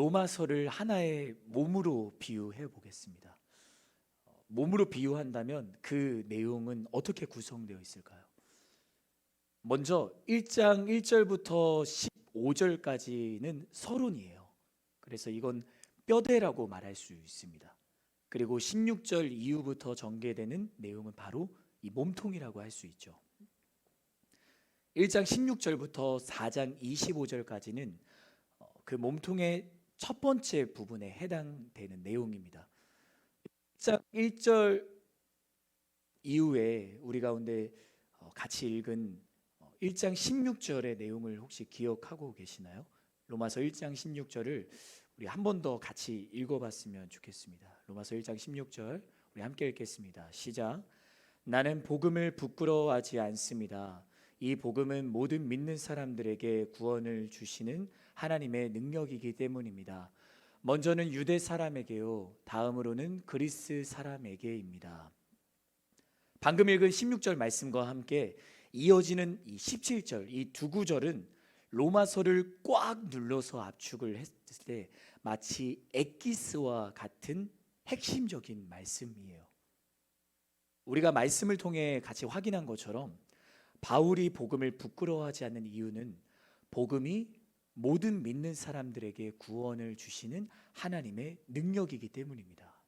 로마서를 하나의 몸으로 비유해 보겠습니다. 몸으로 비유한다면 그 내용은 어떻게 구성되어 있을까요? 먼저 1장 1절부터 15절까지는 서론이에요. 그래서 이건 뼈대라고 말할 수 있습니다. 그리고 16절 이후부터 전개되는 내용은 바로 이 몸통이라고 할 수 있죠. 1장 16절부터 4장 25절까지는 그 몸통의 첫 번째 부분에 해당되는 내용입니다. 1장 1절 이후에 우리 가운데 같이 읽은 1장 16절의 내용을 혹시 기억하고 계시나요? 로마서 1장 16절을 우리 한 번 더 같이 읽어봤으면 좋겠습니다. 로마서 1장 16절 우리 함께 읽겠습니다. 시작. 나는 복음을 부끄러워하지 않습니다. 이 복음은 모든 믿는 사람들에게 구원을 주시는 하나님의 능력이기 때문입니다. 먼저는 유대 사람에게요, 다음으로는 그리스 사람에게입니다. 방금 읽은 16절 말씀과 함께 이어지는 이 17절, 이 두 구절은 로마서를 꽉 눌러서 압축을 했을 때 마치 엑기스와 같은 핵심적인 말씀이에요. 우리가 말씀을 통해 같이 확인한 것처럼 바울이 복음을 부끄러워하지 않는 이유는 복음이 모든 믿는 사람들에게 구원을 주시는 하나님의 능력이기 때문입니다.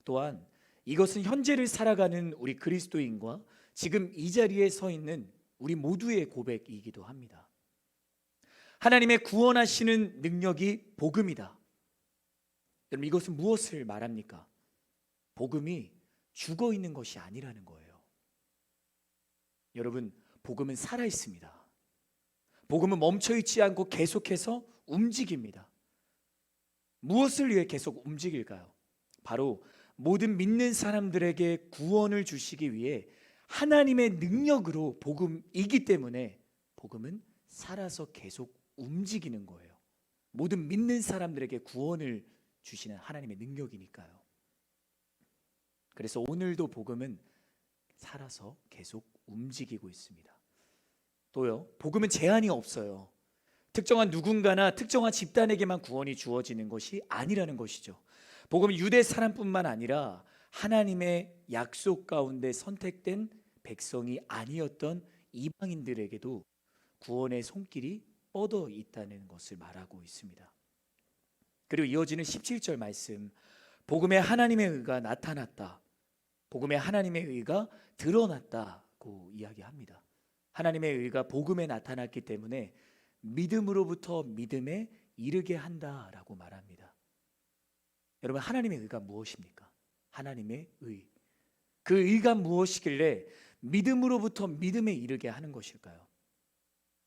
또한 이것은 현재를 살아가는 우리 그리스도인과 지금 이 자리에 서 있는 우리 모두의 고백이기도 합니다. 하나님의 구원하시는 능력이 복음이다. 여러분, 이것은 무엇을 말합니까? 복음이 죽어 있는 것이 아니라는 거예요. 여러분, 복음은 살아 있습니다. 복음은 멈춰 있지 않고 계속해서 움직입니다. 무엇을 위해 계속 움직일까요? 바로 모든 믿는 사람들에게 구원을 주시기 위해 하나님의 능력으로 복음이기 때문에 복음은 살아서 계속 움직이는 거예요. 모든 믿는 사람들에게 구원을 주시는 하나님의 능력이니까요. 그래서 오늘도 복음은 살아서 계속 움직이고 있습니다. 또요, 복음은 제한이 없어요. 특정한 누군가나 특정한 집단에게만 구원이 주어지는 것이 아니라는 것이죠. 복음은 유대 사람뿐만 아니라 하나님의 약속 가운데 선택된 백성이 아니었던 이방인들에게도 구원의 손길이 뻗어 있다는 것을 말하고 있습니다. 그리고 이어지는 17절 말씀, 복음의 하나님의 의가 나타났다, 복음의 하나님의 의가 드러났다고 이야기합니다. 하나님의 의가 복음에 나타났기 때문에 믿음으로부터 믿음에 이르게 한다라고 말합니다. 여러분, 하나님의 의가 무엇입니까? 하나님의 의, 그 의가 무엇이길래 믿음으로부터 믿음에 이르게 하는 것일까요?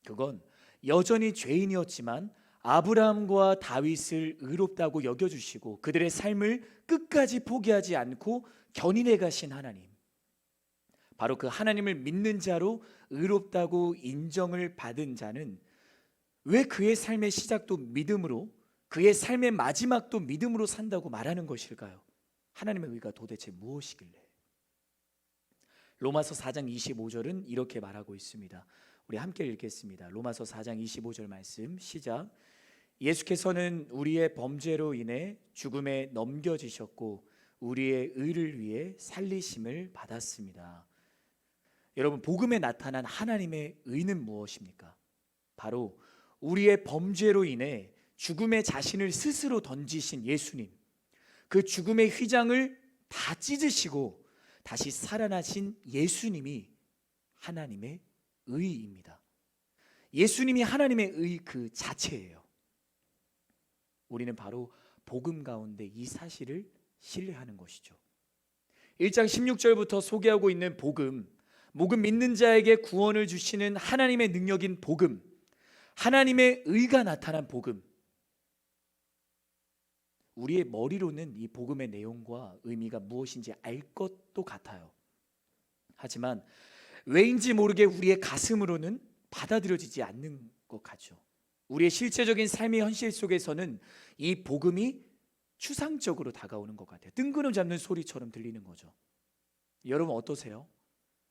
그건 여전히 죄인이었지만 아브라함과 다윗을 의롭다고 여겨주시고 그들의 삶을 끝까지 포기하지 않고 견인해 가신 하나님, 바로 그 하나님을 믿는 자로 의롭다고 인정을 받은 자는 왜 그의 삶의 시작도 믿음으로, 그의 삶의 마지막도 믿음으로 산다고 말하는 것일까요? 하나님의 의가 도대체 무엇이길래? 로마서 4장 25절은 이렇게 말하고 있습니다. 우리 함께 읽겠습니다. 로마서 4장 25절 말씀 시작. 예수께서는 우리의 범죄로 인해 죽음에 넘겨지셨고 우리의 의를 위해 살리심을 받았습니다. 여러분, 복음에 나타난 하나님의 의는 무엇입니까? 바로 우리의 범죄로 인해 죽음의 자신을 스스로 던지신 예수님, 그 죽음의 휘장을 다 찢으시고 다시 살아나신 예수님이 하나님의 의입니다. 예수님이 하나님의 의 그 자체예요. 우리는 바로 복음 가운데 이 사실을 신뢰하는 것이죠. 1장 16절부터 소개하고 있는 복음, 믿는 자에게 구원을 주시는 하나님의 능력인 복음, 하나님의 의가 나타난 복음, 우리의 머리로는 이 복음의 내용과 의미가 무엇인지 알 것도 같아요. 하지만 왜인지 모르게 우리의 가슴으로는 받아들여지지 않는 것 같죠. 우리의 실제적인 삶의 현실 속에서는 이 복음이 추상적으로 다가오는 것 같아요. 뜬구름 잡는 소리처럼 들리는 거죠. 여러분 어떠세요?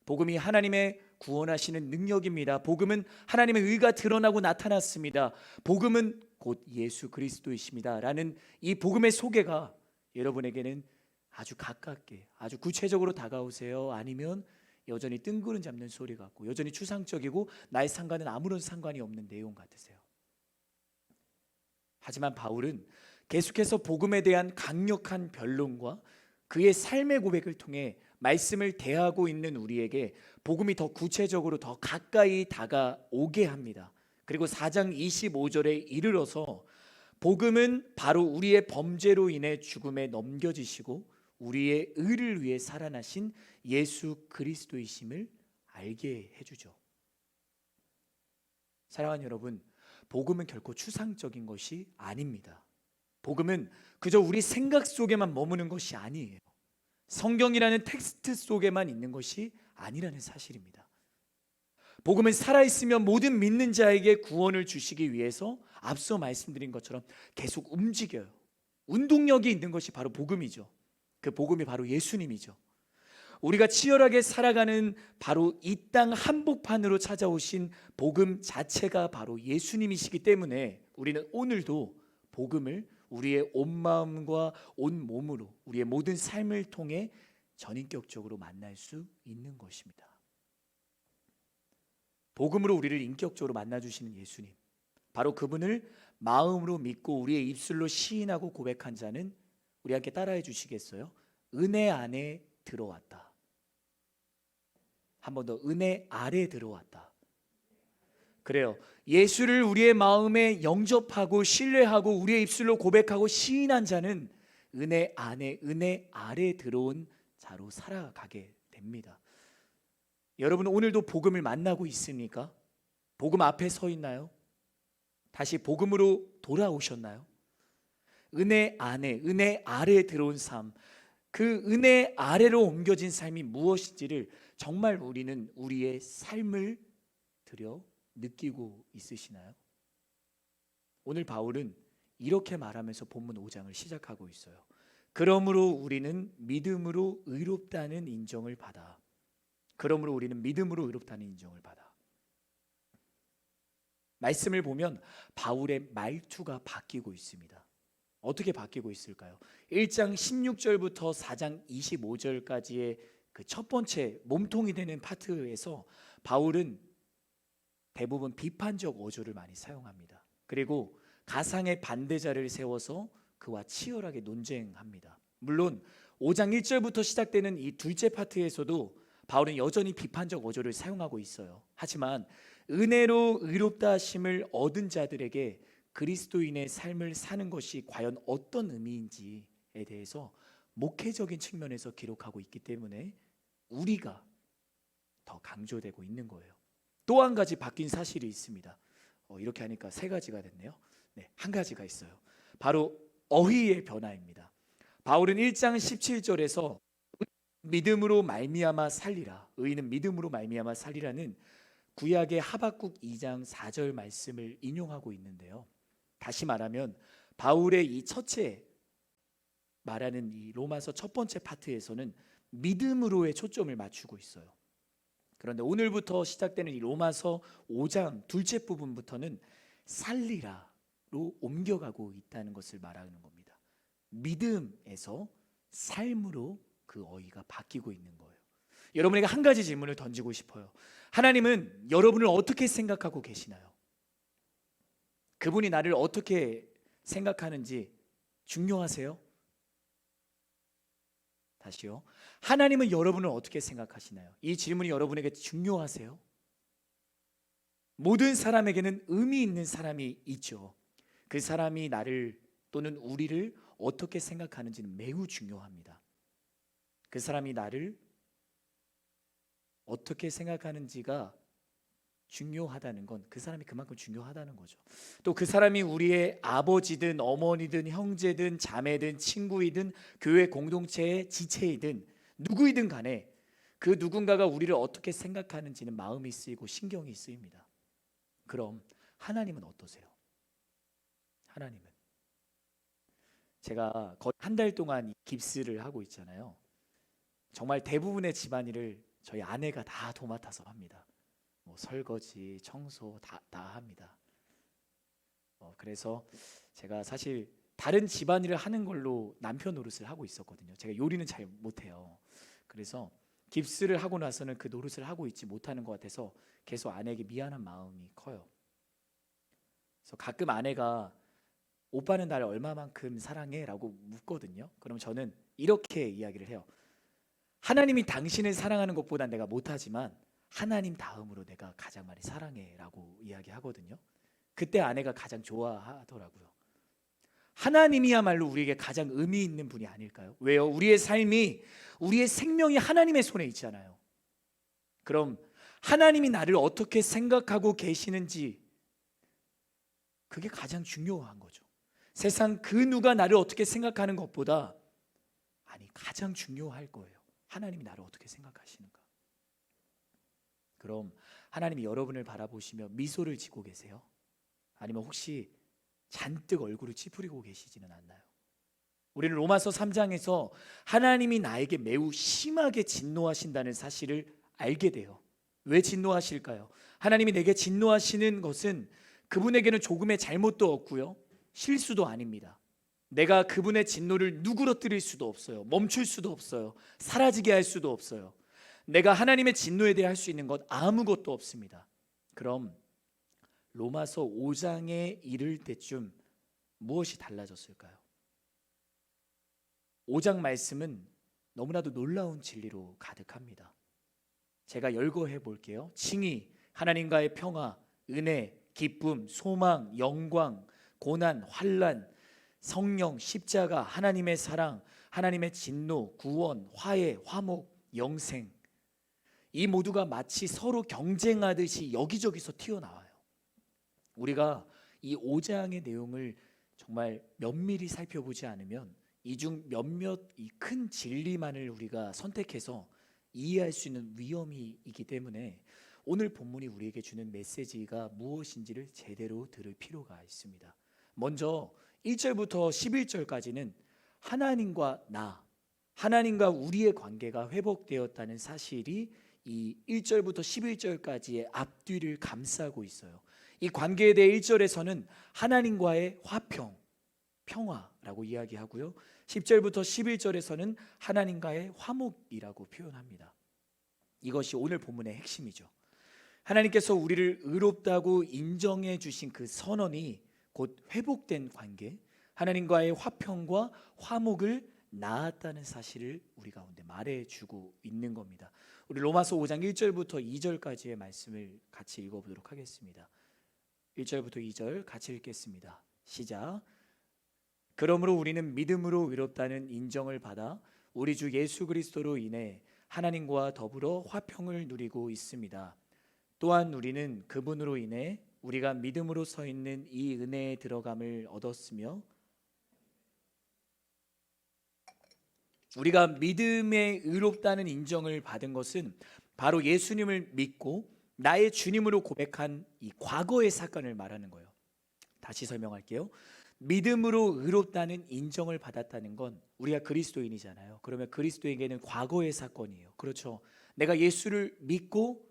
복음이 하나님의 구원하시는 능력입니다. 복음은 하나님의 의가 드러나고 나타났습니다. 복음은 곧 예수 그리스도이십니다 라는 이 복음의 소개가 여러분에게는 아주 가깝게, 아주 구체적으로 다가오세요? 아니면 여전히 뜬구름 잡는 소리 같고 여전히 추상적이고 나의 상관은 아무런 상관이 없는 내용 같으세요? 하지만 바울은 계속해서 복음에 대한 강력한 변론과 그의 삶의 고백을 통해 말씀을 대하고 있는 우리에게 복음이 더 구체적으로 더 가까이 다가오게 합니다. 그리고 4장 25절에 이르러서 복음은 바로 우리의 범죄로 인해 죽음에 넘겨지시고 우리의 의를 위해 살아나신 예수 그리스도이심을 알게 해주죠. 사랑하는 여러분, 복음은 결코 추상적인 것이 아닙니다. 복음은 그저 우리 생각 속에만 머무는 것이 아니에요. 성경이라는 텍스트 속에만 있는 것이 아니라는 사실입니다. 복음은 살아있으며 모든 믿는 자에게 구원을 주시기 위해서 앞서 말씀드린 것처럼 계속 움직여요. 운동력이 있는 것이 바로 복음이죠. 그 복음이 바로 예수님이죠. 우리가 치열하게 살아가는 바로 이 땅 한복판으로 찾아오신 복음 자체가 바로 예수님이시기 때문에 우리는 오늘도 복음을 우리의 온 마음과 온 몸으로 우리의 모든 삶을 통해 전인격적으로 만날 수 있는 것입니다. 복음으로 우리를 인격적으로 만나주시는 예수님, 바로 그분을 마음으로 믿고 우리의 입술로 시인하고 고백한 자는 우리 함께 따라해 주시겠어요? 은혜 안에 들어왔다. 한 번 더, 은혜 아래 들어왔다. 그래요. 예수를 우리의 마음에 영접하고 신뢰하고 우리의 입술로 고백하고 시인한 자는 은혜 안에, 은혜 아래 들어온 자로 살아가게 됩니다. 여러분, 오늘도 복음을 만나고 있습니까? 복음 앞에 서 있나요? 다시 복음으로 돌아오셨나요? 은혜 안에, 은혜 아래 들어온 삶, 그 은혜 아래로 옮겨진 삶이 무엇인지를 정말 우리는 우리의 삶을 들여 느끼고 있으시나요? 오늘 바울은 이렇게 말하면서 본문 5장을 시작하고 있어요. 그러므로 우리는 믿음으로 의롭다는 인정을 받아. 그러므로 우리는 믿음으로 의롭다는 인정을 받아. 말씀을 보면 바울의 말투가 바뀌고 있습니다. 어떻게 바뀌고 있을까요? 1장 16절부터 4장 25절까지의 그 첫 번째 몸통이 되는 파트에서 바울은 대부분 비판적 어조를 많이 사용합니다. 그리고 가상의 반대자를 세워서 그와 치열하게 논쟁합니다. 물론 5장 1절부터 시작되는 이 둘째 파트에서도 바울은 여전히 비판적 어조를 사용하고 있어요. 하지만 은혜로 의롭다 하심을 얻은 자들에게 그리스도인의 삶을 사는 것이 과연 어떤 의미인지에 대해서 목회적인 측면에서 기록하고 있기 때문에 우리가 더 강조되고 있는 거예요. 또 한 가지 바뀐 사실이 있습니다. 이렇게 하니까 세 가지가 됐네요. 네, 한 가지가 있어요. 바로 어휘의 변화입니다. 바울은 1장 17절에서 믿음으로 말미암아 살리라, 의인은 믿음으로 말미암아 살리라는 구약의 하박국 2장 4절 말씀을 인용하고 있는데요. 다시 말하면 바울의 이 첫째 말하는 이 로마서 첫 번째 파트에서는 믿음으로의 초점을 맞추고 있어요. 그런데 오늘부터 시작되는 이 로마서 5장 둘째 부분부터는 살리라로 옮겨가고 있다는 것을 말하는 겁니다. 믿음에서 삶으로 그 어휘가 바뀌고 있는 거예요. 여러분에게 한 가지 질문을 던지고 싶어요. 하나님은 여러분을 어떻게 생각하고 계시나요? 그분이 나를 어떻게 생각하는지 중요하세요? 다시요. 하나님은 여러분을 어떻게 생각하시나요? 이 질문이 여러분에게 중요하세요? 모든 사람에게는 의미 있는 사람이 있죠. 그 사람이 나를 또는 우리를 어떻게 생각하는지는 매우 중요합니다. 그 사람이 나를 어떻게 생각하는지가 중요하다는 건 그 사람이 그만큼 중요하다는 거죠. 또 그 사람이 우리의 아버지든 어머니든 형제든 자매든 친구이든 교회 공동체의 지체이든 누구이든 간에 그 누군가가 우리를 어떻게 생각하는지는 마음이 쓰이고 신경이 쓰입니다. 그럼 하나님은 어떠세요? 하나님은 제가 거의 한 달 동안 깁스를 하고 있잖아요. 정말 대부분의 집안일을 저희 아내가 다 도맡아서 합니다. 설거지, 청소 다 합니다. 그래서 제가 사실 다른 집안일을 하는 걸로 남편 노릇을 하고 있었거든요. 제가 요리는 잘 못해요. 그래서 깁스를 하고 나서는 그 노릇을 하고 있지 못하는 것 같아서 계속 아내에게 미안한 마음이 커요. 그래서 가끔 아내가 오빠는 나를 얼마만큼 사랑해? 라고 묻거든요. 그럼 저는 이렇게 이야기를 해요. 하나님이 당신을 사랑하는 것보단 내가 못하지만 하나님 다음으로 내가 가장 많이 사랑해 라고 이야기하거든요. 그때 아내가 가장 좋아하더라고요. 하나님이야말로 우리에게 가장 의미 있는 분이 아닐까요? 왜요? 우리의 삶이, 우리의 생명이 하나님의 손에 있잖아요. 그럼 하나님이 나를 어떻게 생각하고 계시는지, 그게 가장 중요한 거죠. 세상 그 누가 나를 어떻게 생각하는 것보다, 아니, 가장 중요할 거예요. 하나님이 나를 어떻게 생각하시는가. 그럼 하나님이 여러분을 바라보시며 미소를 짓고 계세요? 아니면 혹시 잔뜩 얼굴을 찌푸리고 계시지는 않나요? 우리는 로마서 3장에서 하나님이 나에게 매우 심하게 진노하신다는 사실을 알게 돼요. 왜 진노하실까요? 하나님이 내게 진노하시는 것은 그분에게는 조금의 잘못도 없고요, 실수도 아닙니다. 내가 그분의 진노를 누그러뜨릴 수도 없어요. 멈출 수도 없어요. 사라지게 할 수도 없어요. 내가 하나님의 진노에 대해 할 수 있는 것 아무것도 없습니다. 그럼 로마서 5장에 이를 때쯤 무엇이 달라졌을까요? 5장 말씀은 너무나도 놀라운 진리로 가득합니다. 제가 열거해 볼게요. 칭의, 하나님과의 평화, 은혜, 기쁨, 소망, 영광, 고난, 환난, 성령, 십자가, 하나님의 사랑, 하나님의 진노, 구원, 화해, 화목, 영생, 이 모두가 마치 서로 경쟁하듯이 여기저기서 튀어나와요. 우리가 이 5장의 내용을 정말 면밀히 살펴보지 않으면 이 중 몇몇 이 큰 진리만을 우리가 선택해서 이해할 수 있는 위험이 있기 때문에 오늘 본문이 우리에게 주는 메시지가 무엇인지를 제대로 들을 필요가 있습니다. 먼저 1절부터 11절까지는 하나님과 하나님과 우리의 관계가 회복되었다는 사실이 이 1절부터 11절까지의 앞뒤를 감싸고 있어요. 이 관계에 대해 1절에서는 하나님과의 화평, 평화라고 이야기하고요, 10절부터 11절에서는 하나님과의 화목이라고 표현합니다. 이것이 오늘 본문의 핵심이죠. 하나님께서 우리를 의롭다고 인정해 주신 그 선언이 곧 회복된 관계, 하나님과의 화평과 화목을 낳았다는 사실을 우리 가운데 말해주고 있는 겁니다. 우리 로마서 5장 1절부터 2절까지의 말씀을 같이 읽어보도록 하겠습니다. 1절부터 2절 같이 읽겠습니다. 시작. 그러므로 우리는 믿음으로 의롭다는 인정을 받아 우리 주 예수 그리스도로 인해 하나님과 더불어 화평을 누리고 있습니다. 또한 우리는 그분으로 인해 우리가 믿음으로 서 있는 이 은혜에 들어감을 얻었으며, 우리가 믿음에 의롭다는 인정을 받은 것은 바로 예수님을 믿고 나의 주님으로 고백한 이 과거의 사건을 말하는 거예요. 다시 설명할게요. 믿음으로 의롭다는 인정을 받았다는 건 우리가 그리스도인이잖아요. 그러면 그리스도에게는 과거의 사건이에요. 그렇죠. 내가 예수를 믿고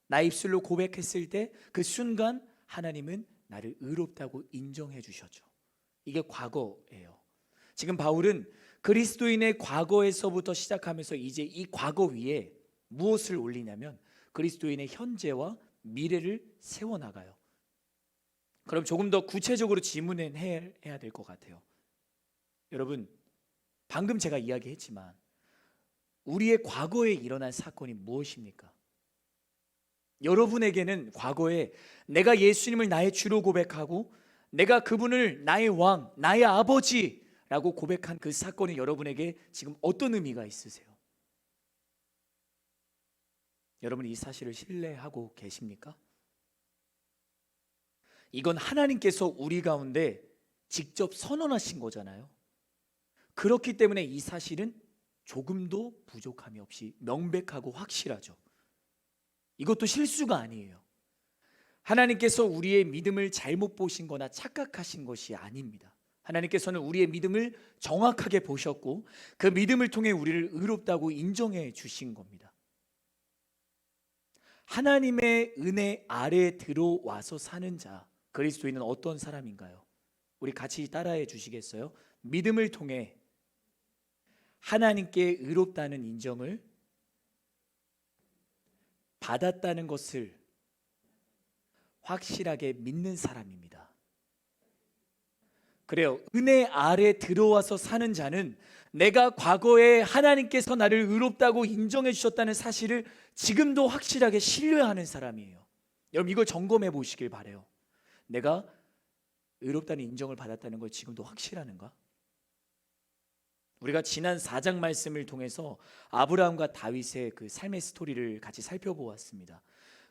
나 입술로 고백했을 때 그 순간 하나님은 나를 의롭다고 인정해 주셨죠. 이게 과거예요. 지금 바울은 그리스도인의 과거에서부터 시작하면서 이제 이 과거 위에 무엇을 올리냐면 그리스도인의 현재와 미래를 세워나가요. 그럼 조금 더 구체적으로 질문해야 될 것 같아요. 여러분, 방금 제가 이야기했지만 우리의 과거에 일어난 사건이 무엇입니까? 여러분에게는 과거에 내가 예수님을 나의 주로 고백하고 내가 그분을 나의 왕, 나의 아버지라고 고백한 그 사건이 여러분에게 지금 어떤 의미가 있으세요? 여러분, 이 사실을 신뢰하고 계십니까? 이건 하나님께서 우리 가운데 직접 선언하신 거잖아요. 그렇기 때문에 이 사실은 조금도 부족함이 없이 명백하고 확실하죠. 이것도 실수가 아니에요. 하나님께서 우리의 믿음을 잘못 보신 거나 착각하신 것이 아닙니다. 하나님께서는 우리의 믿음을 정확하게 보셨고 그 믿음을 통해 우리를 의롭다고 인정해 주신 겁니다. 하나님의 은혜 아래에 들어와서 사는 자, 그리스도인은 어떤 사람인가요? 우리 같이 따라해 주시겠어요? 믿음을 통해 하나님께 의롭다는 인정을 받았다는 것을 확실하게 믿는 사람입니다. 그래요. 은혜 아래 들어와서 사는 자는 내가 과거에 하나님께서 나를 의롭다고 인정해 주셨다는 사실을 지금도 확실하게 신뢰하는 사람이에요. 여러분 이걸 점검해 보시길 바래요. 내가 의롭다는 인정을 받았다는 걸 지금도 확실한가? 우리가 지난 4장 말씀을 통해서 아브라함과 다윗의 그 삶의 스토리를 같이 살펴보았습니다.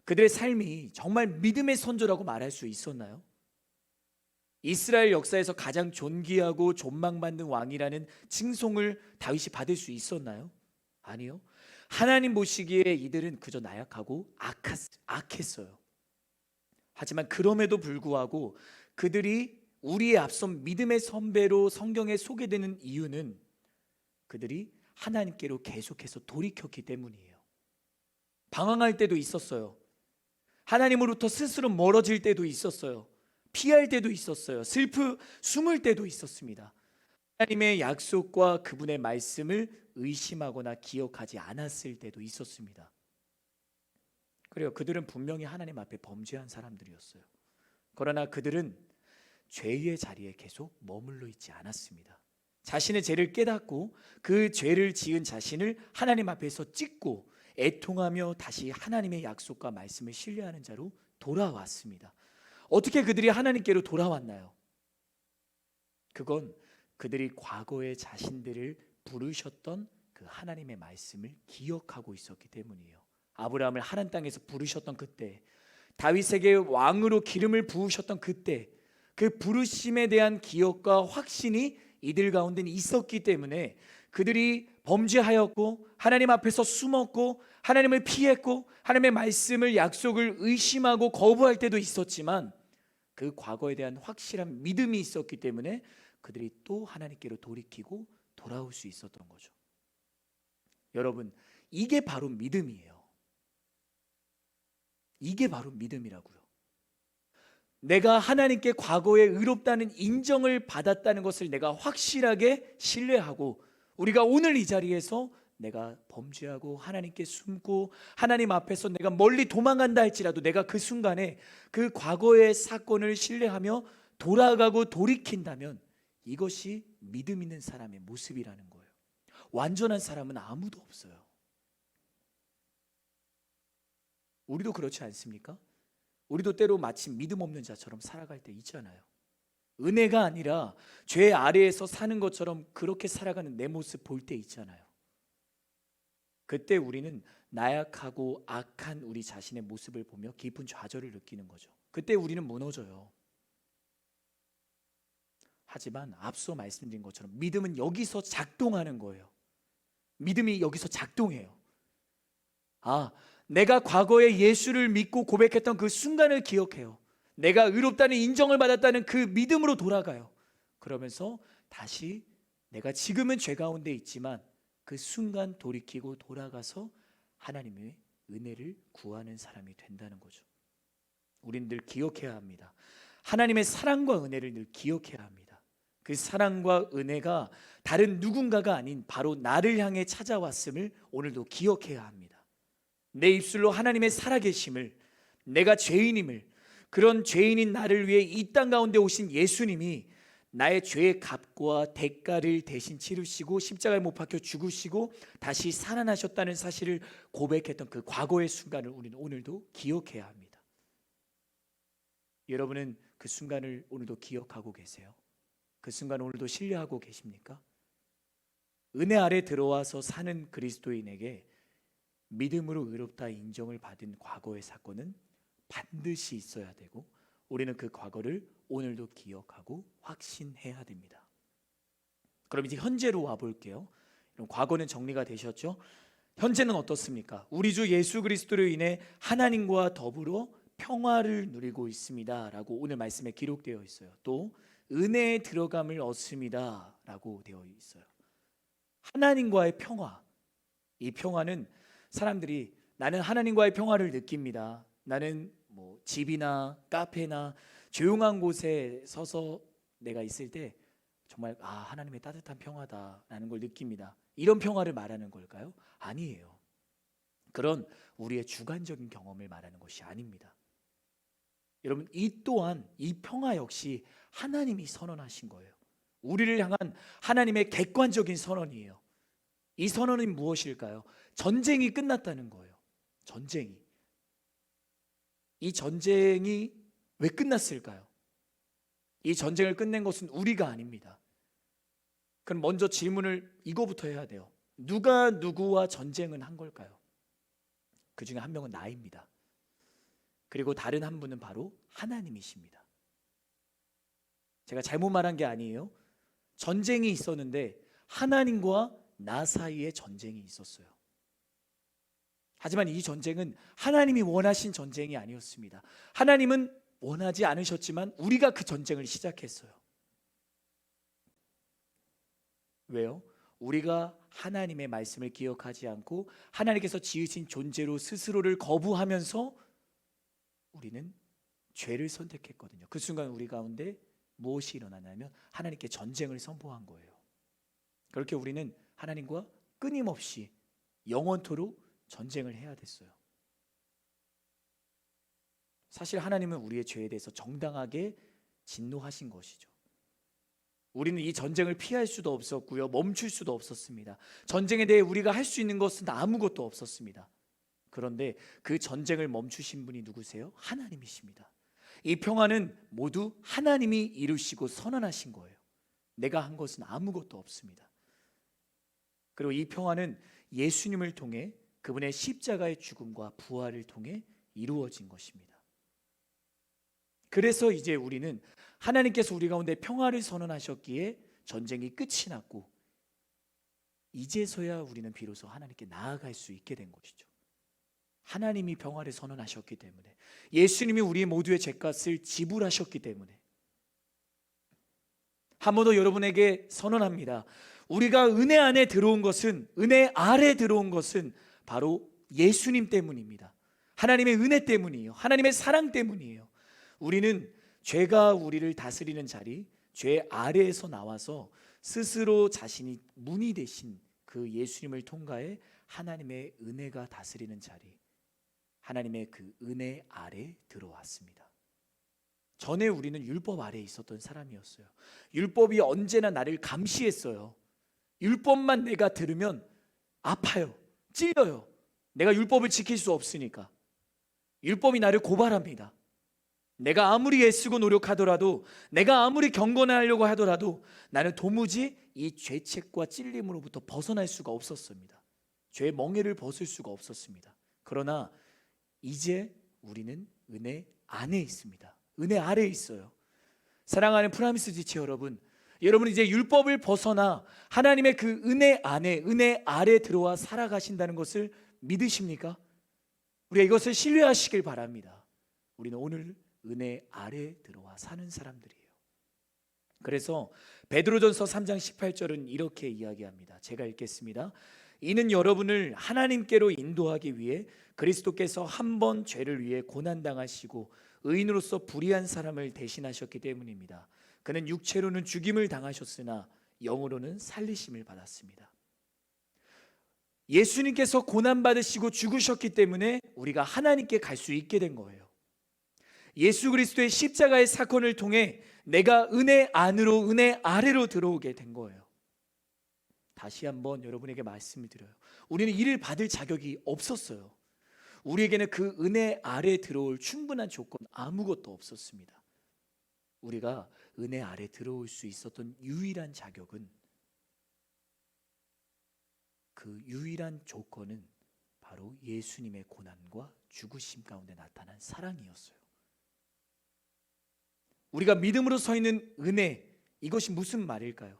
그들의 삶이 정말 믿음의 선조라고 말할 수 있었나요? 이스라엘 역사에서 가장 존귀하고 존망받는 왕이라는 칭송을 다윗이 받을 수 있었나요? 아니요. 하나님 보시기에 이들은 그저 나약하고 악했어요. 하지만 그럼에도 불구하고 그들이 우리의 앞선 믿음의 선배로 성경에 소개되는 이유는 그들이 하나님께로 계속해서 돌이켰기 때문이에요. 방황할 때도 있었어요. 하나님으로부터 스스로 멀어질 때도 있었어요. 피할 때도 있었어요. 숨을 때도 있었습니다. 하나님의 약속과 그분의 말씀을 의심하거나 기억하지 않았을 때도 있었습니다. 그래요. 그들은 분명히 하나님 앞에 범죄한 사람들이었어요. 그러나 그들은 죄의 자리에 계속 머물러 있지 않았습니다. 자신의 죄를 깨닫고 그 죄를 지은 자신을 하나님 앞에서 찢고 애통하며 다시 하나님의 약속과 말씀을 신뢰하는 자로 돌아왔습니다. 어떻게 그들이 하나님께로 돌아왔나요? 그건 그들이 과거에 자신들을 부르셨던 그 하나님의 말씀을 기억하고 있었기 때문이에요. 아브라함을 하란 땅에서 부르셨던 그때, 다윗에게 왕으로 기름을 부으셨던 그때, 그 부르심에 대한 기억과 확신이 이들 가운데는 있었기 때문에 그들이 범죄하였고 하나님 앞에서 숨었고 하나님을 피했고 하나님의 말씀을 약속을 의심하고 거부할 때도 있었지만 그 과거에 대한 확실한 믿음이 있었기 때문에 그들이 또 하나님께로 돌이키고 돌아올 수 있었던 거죠. 여러분, 이게 바로 믿음이에요. 이게 바로 믿음이라고요. 내가 하나님께 과거에 의롭다는 인정을 받았다는 것을 내가 확실하게 신뢰하고 우리가 오늘 이 자리에서 내가 범죄하고 하나님께 숨고 하나님 앞에서 내가 멀리 도망간다 할지라도 내가 그 순간에 그 과거의 사건을 신뢰하며 돌아가고 돌이킨다면 이것이 믿음 있는 사람의 모습이라는 거예요. 완전한 사람은 아무도 없어요. 우리도 그렇지 않습니까? 우리도 때로 마치 믿음 없는 자처럼 살아갈 때 있잖아요. 은혜가 아니라 죄 아래에서 사는 것처럼 그렇게 살아가는 내 모습 볼 때 있잖아요. 그때 우리는 나약하고 악한 우리 자신의 모습을 보며 깊은 좌절을 느끼는 거죠. 그때 우리는 무너져요. 하지만 앞서 말씀드린 것처럼 믿음은 여기서 작동하는 거예요. 믿음이 여기서 작동해요. 내가 과거에 예수를 믿고 고백했던 그 순간을 기억해요. 내가 의롭다는 인정을 받았다는 그 믿음으로 돌아가요. 그러면서 다시 내가 지금은 죄 가운데 있지만 그 순간 돌이키고 돌아가서 하나님의 은혜를 구하는 사람이 된다는 거죠. 우린 늘 기억해야 합니다. 하나님의 사랑과 은혜를 늘 기억해야 합니다. 그 사랑과 은혜가 다른 누군가가 아닌 바로 나를 향해 찾아왔음을 오늘도 기억해야 합니다. 내 입술로 하나님의 살아계심을, 내가 죄인임을, 그런 죄인인 나를 위해 이 땅 가운데 오신 예수님이 나의 죄의 값과 대가를 대신 치르시고 십자가에 못 박혀 죽으시고 다시 살아나셨다는 사실을 고백했던 그 과거의 순간을 우리는 오늘도 기억해야 합니다. 여러분은 그 순간을 오늘도 기억하고 계세요? 그 순간 오늘도 신뢰하고 계십니까? 은혜 아래 들어와서 사는 그리스도인에게 믿음으로 의롭다 인정을 받은 과거의 사건은 반드시 있어야 되고 우리는 그 과거를 오늘도 기억하고 확신해야 됩니다. 그럼 이제 현재로 와볼게요. 과거는 정리가 되셨죠? 현재는 어떻습니까? 우리 주 예수 그리스도로 인해 하나님과 더불어 평화를 누리고 있습니다 라고 오늘 말씀에 기록되어 있어요. 또 은혜에 들어감을 얻습니다 라고 되어 있어요. 하나님과의 평화, 이 평화는 사람들이 나는 하나님과의 평화를 느낍니다. 나는 집이나 카페나 조용한 곳에 서서 내가 있을 때 정말 하나님의 따뜻한 평화다라는 걸 느낍니다. 이런 평화를 말하는 걸까요? 아니에요. 그런 우리의 주관적인 경험을 말하는 것이 아닙니다. 여러분, 이 또한 이 평화 역시 하나님이 선언하신 거예요. 우리를 향한 하나님의 객관적인 선언이에요. 이 선언은 무엇일까요? 전쟁이 끝났다는 거예요. 전쟁이. 이 전쟁이 왜 끝났을까요? 이 전쟁을 끝낸 것은 우리가 아닙니다. 그럼 먼저 질문을 이거부터 해야 돼요. 누가 누구와 전쟁은 한 걸까요? 그 중에 한 명은 나입니다. 그리고 다른 한 분은 바로 하나님이십니다. 제가 잘못 말한 게 아니에요. 전쟁이 있었는데 하나님과 나 사이에 전쟁이 있었어요. 하지만 이 전쟁은 하나님이 원하신 전쟁이 아니었습니다. 하나님은 원하지 않으셨지만 우리가 그 전쟁을 시작했어요. 왜요? 우리가 하나님의 말씀을 기억하지 않고 하나님께서 지으신 존재로 스스로를 거부하면서 우리는 죄를 선택했거든요. 그 순간 우리 가운데 무엇이 일어나냐면 하나님께 전쟁을 선포한 거예요. 그렇게 우리는 하나님과 끊임없이 영원토록 전쟁을 해야 됐어요. 사실 하나님은 우리의 죄에 대해서 정당하게 진노하신 것이죠. 우리는 이 전쟁을 피할 수도 없었고요, 멈출 수도 없었습니다. 전쟁에 대해 우리가 할 수 있는 것은 아무것도 없었습니다. 그런데 그 전쟁을 멈추신 분이 누구세요? 하나님이십니다. 이 평화는 모두 하나님이 이루시고 선언하신 거예요. 내가 한 것은 아무것도 없습니다. 그리고 이 평화는 예수님을 통해 그분의 십자가의 죽음과 부활을 통해 이루어진 것입니다. 그래서 이제 우리는 하나님께서 우리 가운데 평화를 선언하셨기에 전쟁이 끝이 났고 이제서야 우리는 비로소 하나님께 나아갈 수 있게 된 것이죠. 하나님이 평화를 선언하셨기 때문에, 예수님이 우리 모두의 죄값을 지불하셨기 때문에. 한 번 더 여러분에게 선언합니다. 우리가 은혜 안에 들어온 것은, 은혜 아래 들어온 것은 바로 예수님 때문입니다. 하나님의 은혜 때문이에요. 하나님의 사랑 때문이에요. 우리는 죄가 우리를 다스리는 자리, 죄 아래에서 나와서 스스로 자신이 문이 되신 그 예수님을 통과해 하나님의 은혜가 다스리는 자리, 하나님의 그 은혜 아래 들어왔습니다. 전에 우리는 율법 아래에 있었던 사람이었어요. 율법이 언제나 나를 감시했어요. 율법만 내가 들으면 아파요, 찔려요. 내가 율법을 지킬 수 없으니까. 율법이 나를 고발합니다. 내가 아무리 애쓰고 노력하더라도, 내가 아무리 경건하려고 하더라도 나는 도무지 이 죄책과 찔림으로부터 벗어날 수가 없었습니다. 죄의 멍에를 벗을 수가 없었습니다. 그러나 이제 우리는 은혜 안에 있습니다. 은혜 아래에 있어요. 사랑하는 프라미스 지체 여러분, 여러분 이제 율법을 벗어나 하나님의 그 은혜 안에, 은혜 아래 들어와 살아가신다는 것을 믿으십니까? 우리가 이것을 신뢰하시길 바랍니다. 우리는 오늘 은혜 아래 들어와 사는 사람들이에요. 그래서 베드로전서 3장 18절은 이렇게 이야기합니다. 제가 읽겠습니다. 이는 여러분을 하나님께로 인도하기 위해 그리스도께서 한 번 죄를 위해 고난당하시고 의인으로서 불의한 사람을 대신하셨기 때문입니다. 그는 육체로는 죽임을 당하셨으나 영으로는 살리심을 받았습니다. 예수님께서 고난받으시고 죽으셨기 때문에 우리가 하나님께 갈 수 있게 된 거예요. 예수 그리스도의 십자가의 사건을 통해 내가 은혜 안으로, 은혜 아래로 들어오게 된 거예요. 다시 한번 여러분에게 말씀을 드려요. 우리는 이를 받을 자격이 없었어요. 우리에게는 그 은혜 아래 들어올 충분한 조건 아무것도 없었습니다. 우리가 은혜 아래 들어올 수 있었던 유일한 자격은, 그 유일한 조건은 바로 예수님의 고난과 죽으심 가운데 나타난 사랑이었어요. 우리가 믿음으로 서 있는 은혜, 이것이 무슨 말일까요?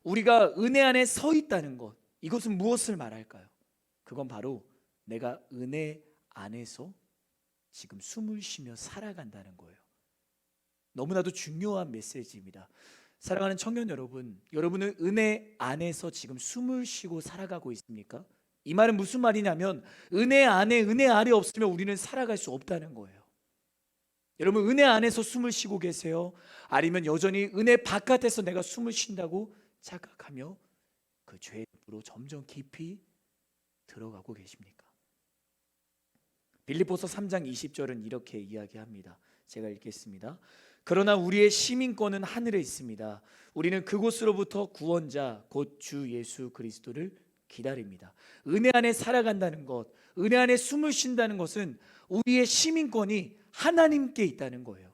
우리가 은혜 안에 서 있다는 것, 이것은 무엇을 말할까요? 그건 바로 내가 은혜 안에서 지금 숨을 쉬며 살아간다는 거예요. 너무나도 중요한 메시지입니다. 사랑하는 청년 여러분, 여러분은 은혜 안에서 지금 숨을 쉬고 살아가고 있습니까? 이 말은 무슨 말이냐면 은혜 안에, 은혜 아래 없으면 우리는 살아갈 수 없다는 거예요. 여러분, 은혜 안에서 숨을 쉬고 계세요? 아니면 여전히 은혜 바깥에서 내가 숨을 쉰다고 착각하며 그 죄의 늪으로 점점 깊이 들어가고 계십니까? 빌립보서 3장 20절은 이렇게 이야기합니다. 제가 읽겠습니다. 그러나 우리의 시민권은 하늘에 있습니다. 우리는 그곳으로부터 구원자 곧 주 예수 그리스도를 기다립니다. 은혜 안에 살아간다는 것, 은혜 안에 숨을 쉰다는 것은 우리의 시민권이 하나님께 있다는 거예요.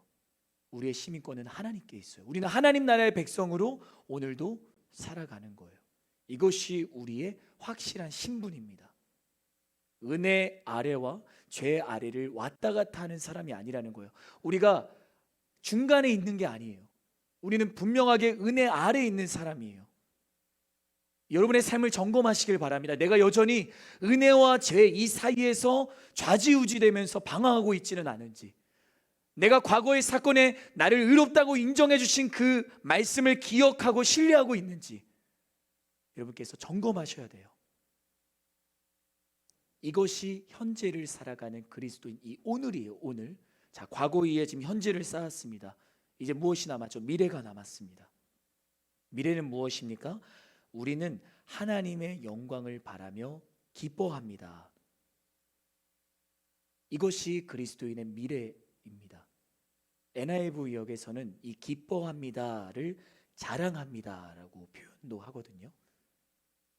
우리의 시민권은 하나님께 있어요. 우리는 하나님 나라의 백성으로 오늘도 살아가는 거예요. 이것이 우리의 확실한 신분입니다. 은혜 아래와 죄 아래를 왔다 갔다 하는 사람이 아니라는 거예요. 우리가 중간에 있는 게 아니에요. 우리는 분명하게 은혜 아래에 있는 사람이에요. 여러분의 삶을 점검하시길 바랍니다. 내가 여전히 은혜와 죄 이 사이에서 좌지우지되면서 방황하고 있지는 않은지, 내가 과거의 사건에 나를 의롭다고 인정해 주신 그 말씀을 기억하고 신뢰하고 있는지 여러분께서 점검하셔야 돼요. 이것이 현재를 살아가는 그리스도인 이 오늘이에요. 오늘. 자, 과거 위에 지금 현재를 쌓았습니다. 이제 무엇이 남았죠? 미래가 남았습니다. 미래는 무엇입니까? 우리는 하나님의 영광을 바라며 기뻐합니다. 이것이 그리스도인의 미래입니다. NIV 역에서는 이 기뻐합니다를 자랑합니다라고 표현도 하거든요.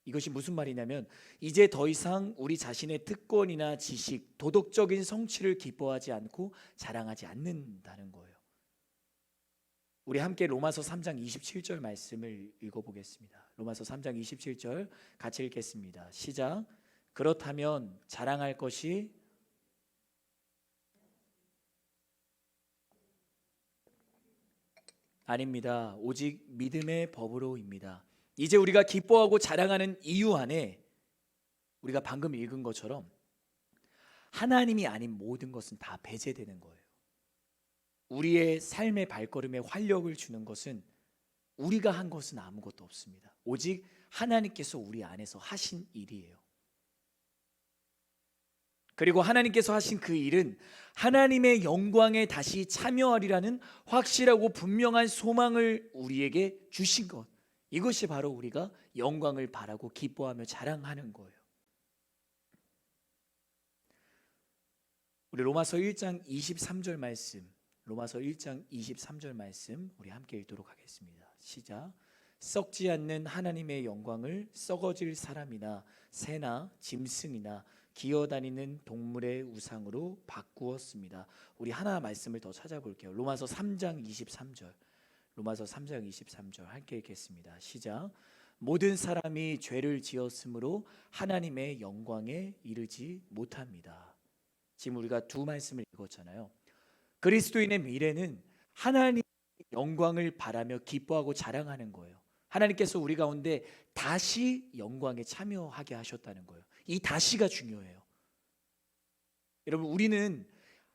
이것이 무슨 말이냐면 이제 더 이상 우리 자신의 특권이나 지식, 도덕적인 성취를 기뻐하지 않고 자랑하지 않는다는 거예요. 우리 함께 로마서 3장 27절 말씀을 읽어보겠습니다. 로마서 3장 27절 같이 읽겠습니다. 시작. 그렇다면 자랑할 것이 아닙니다. 오직 믿음의 법으로입니다. 이제 우리가 기뻐하고 자랑하는 이유 안에 우리가 방금 읽은 것처럼 하나님이 아닌 모든 것은 다 배제되는 거예요. 우리의 삶의 발걸음에 활력을 주는 것은 우리가 한 것은 아무것도 없습니다. 오직 하나님께서 우리 안에서 하신 일이에요. 그리고 하나님께서 하신 그 일은 하나님의 영광에 다시 참여하리라는 확실하고 분명한 소망을 우리에게 주신 것, 이것이 바로 우리가 영광을 바라고 기뻐하며 자랑하는 거예요. 우리 로마서 1장 23절 말씀, 로마서 1장 23절 말씀 우리 함께 읽도록 하겠습니다. 시작. 썩지 않는 하나님의 영광을 썩어질 사람이나 새나 짐승이나 기어다니는 동물의 우상으로 바꾸었습니다. 우리 하나 말씀을 더 찾아볼게요. 로마서 3장 23절. 로마서 3장 23절 함께 읽겠습니다. 시작. 모든 사람이 죄를 지었으므로 하나님의 영광에 이르지 못합니다. 지금 우리가 두 말씀을 읽었잖아요. 그리스도인의 미래는 하나님의 영광을 바라며 기뻐하고 자랑하는 거예요. 하나님께서 우리 가운데 다시 영광에 참여하게 하셨다는 거예요. 이 다시가 중요해요. 여러분, 우리는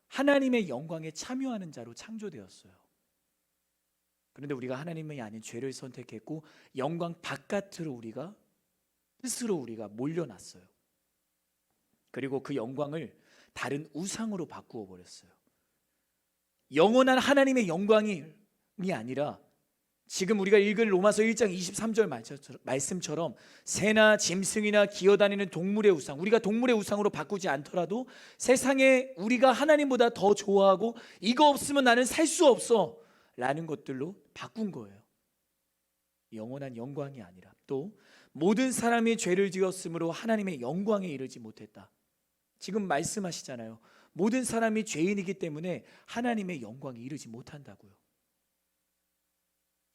하나님의 영광에 참여하는 자로 창조되었어요. 그런데 우리가 하나님이 아닌 죄를 선택했고 영광 바깥으로 우리가 스스로 우리가 몰려났어요. 그리고 그 영광을 다른 우상으로 바꾸어 버렸어요. 영원한 하나님의 영광이 아니라 지금 우리가 읽은 로마서 1장 23절 말씀처럼 새나 짐승이나 기어다니는 동물의 우상, 우리가 동물의 우상으로 바꾸지 않더라도 세상에 우리가 하나님보다 더 좋아하고 이거 없으면 나는 살 수 없어 라는 것들로 바꾼 거예요. 영원한 영광이 아니라 또 모든 사람이 죄를 지었으므로 하나님의 영광에 이르지 못했다. 지금 말씀하시잖아요. 모든 사람이 죄인이기 때문에 하나님의 영광에 이르지 못한다고요.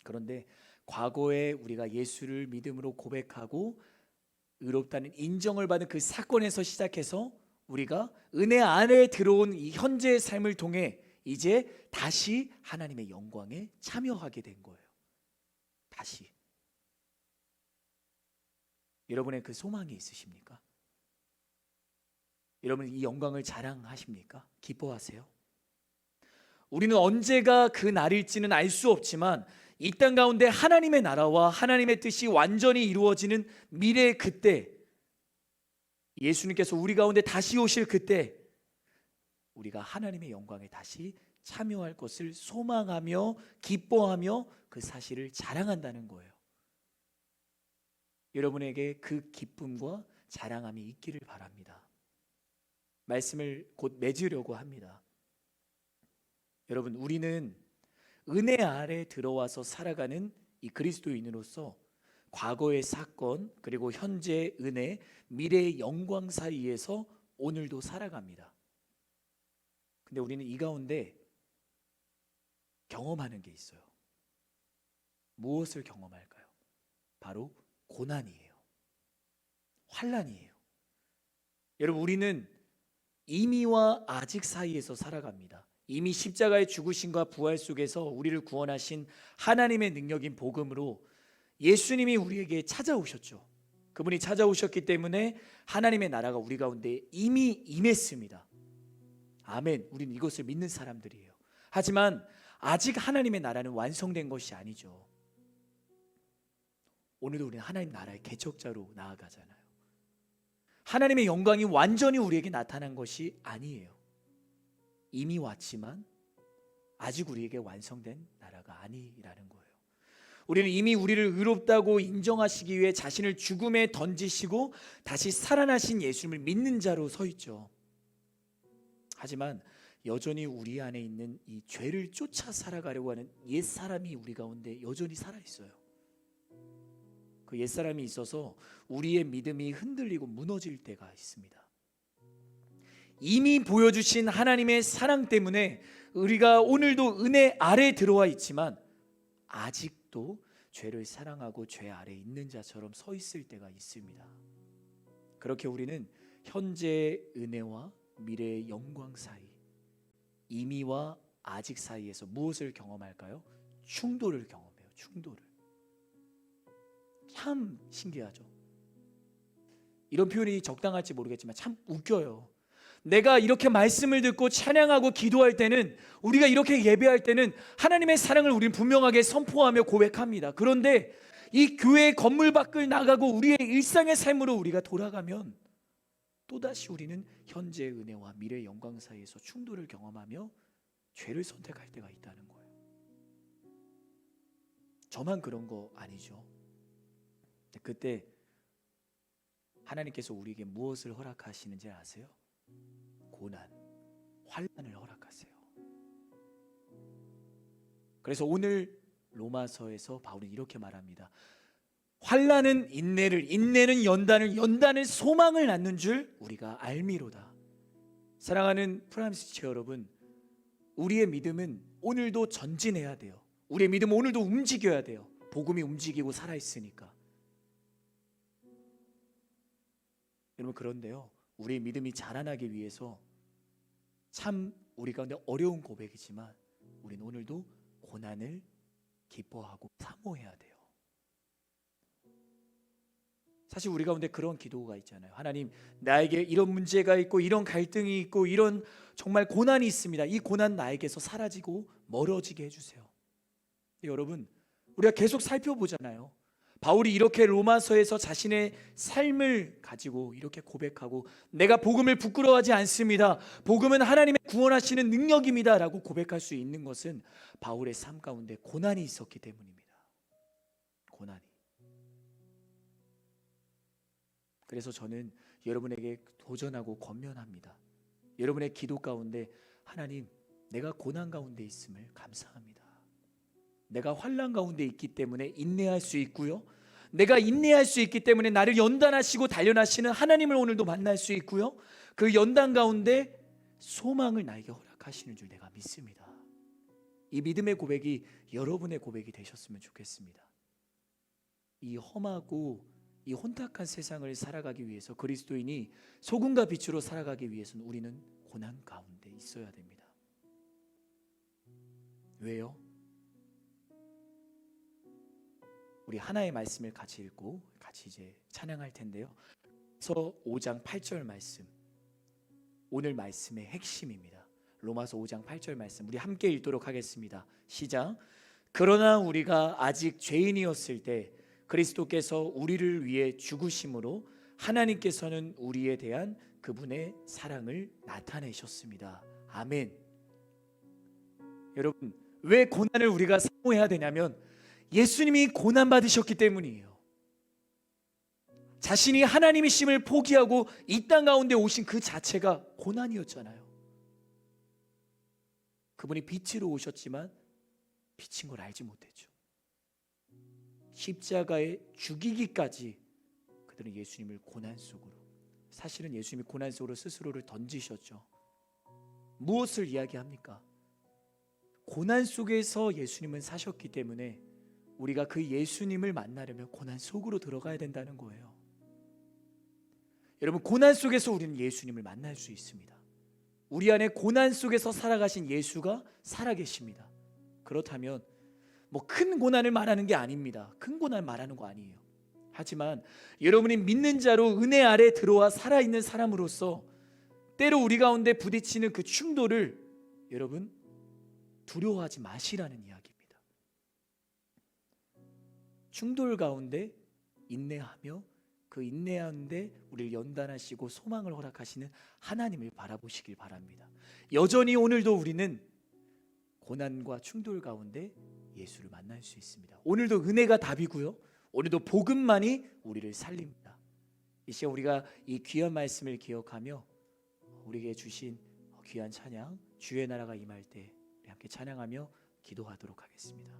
그런데 과거에 우리가 예수를 믿음으로 고백하고 의롭다는 인정을 받은 그 사건에서 시작해서 우리가 은혜 안에 들어온 이 현재의 삶을 통해 이제 다시 하나님의 영광에 참여하게 된 거예요. 다시. 여러분의 그 소망이 있으십니까? 여러분 이 영광을 자랑하십니까? 기뻐하세요? 우리는 언제가 그 날일지는 알 수 없지만 이 땅 가운데 하나님의 나라와 하나님의 뜻이 완전히 이루어지는 미래의 그때, 예수님께서 우리 가운데 다시 오실 그때 우리가 하나님의 영광에 다시 참여할 것을 소망하며 기뻐하며 그 사실을 자랑한다는 거예요. 여러분에게 그 기쁨과 자랑함이 있기를 바랍니다. 말씀을 곧 맺으려고 합니다. 여러분, 우리는 은혜 아래 들어와서 살아가는 이 그리스도인으로서 과거의 사건, 그리고 현재의 은혜, 미래의 영광 사이에서 오늘도 살아갑니다. 근데 우리는 이 가운데 경험하는 게 있어요. 무엇을 경험할까요? 바로 고난이에요. 환난이에요. 여러분, 우리는 이미와 아직 사이에서 살아갑니다. 이미 십자가의 죽으심과 부활 속에서 우리를 구원하신 하나님의 능력인 복음으로 예수님이 우리에게 찾아오셨죠. 그분이 찾아오셨기 때문에 하나님의 나라가 우리 가운데 이미 임했습니다. 아멘. 우리는 이것을 믿는 사람들이에요. 하지만 아직 하나님의 나라는 완성된 것이 아니죠. 오늘도 우리는 하나님 나라의 개척자로 나아가잖아요. 하나님의 영광이 완전히 우리에게 나타난 것이 아니에요. 이미 왔지만 아직 우리에게 완성된 나라가 아니라는 거예요. 우리는 이미 우리를 의롭다고 인정하시기 위해 자신을 죽음에 던지시고 다시 살아나신 예수님을 믿는 자로 서 있죠. 하지만 여전히 우리 안에 있는 이 죄를 쫓아 살아가려고 하는 옛사람이 우리 가운데 여전히 살아있어요. 그 옛사람이 있어서 우리의 믿음이 흔들리고 무너질 때가 있습니다. 이미 보여주신 하나님의 사랑 때문에 우리가 오늘도 은혜 아래 들어와 있지만 아직도 죄를 사랑하고 죄 아래 있는 자처럼 서 있을 때가 있습니다. 그렇게 우리는 현재의 은혜와 미래의 영광 사이, 이미와 아직 사이에서 무엇을 경험할까요? 충돌을 경험해요. 충돌을. 참 신기하죠. 이런 표현이 적당할지 모르겠지만 참 웃겨요. 내가 이렇게 말씀을 듣고 찬양하고 기도할 때는, 우리가 이렇게 예배할 때는 하나님의 사랑을 우리는 분명하게 선포하며 고백합니다. 그런데 이 교회 건물 밖을 나가고 우리의 일상의 삶으로 우리가 돌아가면 또다시 우리는 현재의 은혜와 미래의 영광 사이에서 충돌을 경험하며 죄를 선택할 때가 있다는 거예요. 저만 그런 거 아니죠. 그때 하나님께서 우리에게 무엇을 허락하시는지 아세요? 고난, 환난을 허락하세요. 그래서 오늘 로마서에서 바울은 이렇게 말합니다. 환난은 인내를, 인내는 연단을, 연단은 소망을 낳는 줄 우리가 알미로다. 사랑하는 프라임스처 여러분, 우리의 믿음은 오늘도 전진해야 돼요. 우리의 믿음은 오늘도 움직여야 돼요. 복음이 움직이고 살아있으니까. 여러분, 그런데요, 우리의 믿음이 자라나기 위해서 참 우리 가운데 어려운 고백이지만 우리는 오늘도 고난을 기뻐하고 사모해야 돼요. 사실 우리 가운데 그런 기도가 있잖아요. 하나님, 나에게 이런 문제가 있고 이런 갈등이 있고 이런 정말 고난이 있습니다. 이 고난 나에게서 사라지고 멀어지게 해주세요. 여러분, 우리가 계속 살펴보잖아요. 바울이 이렇게 로마서에서 자신의 삶을 가지고 이렇게 고백하고, 내가 복음을 부끄러워하지 않습니다. 복음은 하나님의 구원하시는 능력입니다 라고 고백할 수 있는 것은 바울의 삶 가운데 고난이 있었기 때문입니다. 고난이. 그래서 저는 여러분에게 도전하고 권면합니다. 여러분의 기도 가운데, 하나님, 내가 고난 가운데 있음을 감사합니다. 내가 환난 가운데 있기 때문에 인내할 수 있고요, 내가 인내할 수 있기 때문에 나를 연단하시고 단련하시는 하나님을 오늘도 만날 수 있고요, 그 연단 가운데 소망을 나에게 허락하시는 줄 내가 믿습니다. 이 믿음의 고백이 여러분의 고백이 되셨으면 좋겠습니다. 이 험하고 이 혼탁한 세상을 살아가기 위해서, 그리스도인이 소금과 빛으로 살아가기 위해서는 우리는 고난 가운데 있어야 됩니다. 왜요? 우리 하나의 말씀을 같이 읽고 같이 이제 찬양할 텐데요. 로마서 5장 8절 말씀, 오늘 말씀의 핵심입니다. 로마서 5장 8절 말씀 우리 함께 읽도록 하겠습니다. 시작. 그러나 우리가 아직 죄인이었을 때 그리스도께서 우리를 위해 죽으심으로 하나님께서는 우리에 대한 그분의 사랑을 나타내셨습니다. 아멘. 여러분, 왜 고난을 우리가 사모해야 되냐면 예수님이 고난 받으셨기 때문이에요. 자신이 하나님이심을 포기하고 이 땅 가운데 오신 그 자체가 고난이었잖아요. 그분이 빛으로 오셨지만 빛인 걸 알지 못했죠. 십자가에 죽이기까지 그들은 예수님을 고난 속으로, 사실은 예수님이 고난 속으로 스스로를 던지셨죠. 무엇을 이야기합니까? 고난 속에서 예수님은 사셨기 때문에 우리가 그 예수님을 만나려면 고난 속으로 들어가야 된다는 거예요. 여러분, 고난 속에서 우리는 예수님을 만날 수 있습니다. 우리 안에 고난 속에서 살아가신 예수가 살아계십니다. 그렇다면 뭐 큰 고난을 말하는 게 아닙니다. 큰 고난 말하는 거 아니에요. 하지만 여러분이 믿는 자로 은혜 아래 들어와 살아있는 사람으로서 때로 우리 가운데 부딪히는 그 충돌을 여러분 두려워하지 마시라는 이야기입니다. 충돌 가운데 인내하며 그 인내하는데 우리를 연단하시고 소망을 허락하시는 하나님을 바라보시길 바랍니다. 여전히 오늘도 우리는 고난과 충돌 가운데 예수를 만날 수 있습니다. 오늘도 은혜가 답이고요, 오늘도 복음만이 우리를 살립니다. 이 시간 우리가 이 귀한 말씀을 기억하며 우리에게 주신 귀한 찬양, 주의 나라가 임할 때 함께 찬양하며 기도하도록 하겠습니다.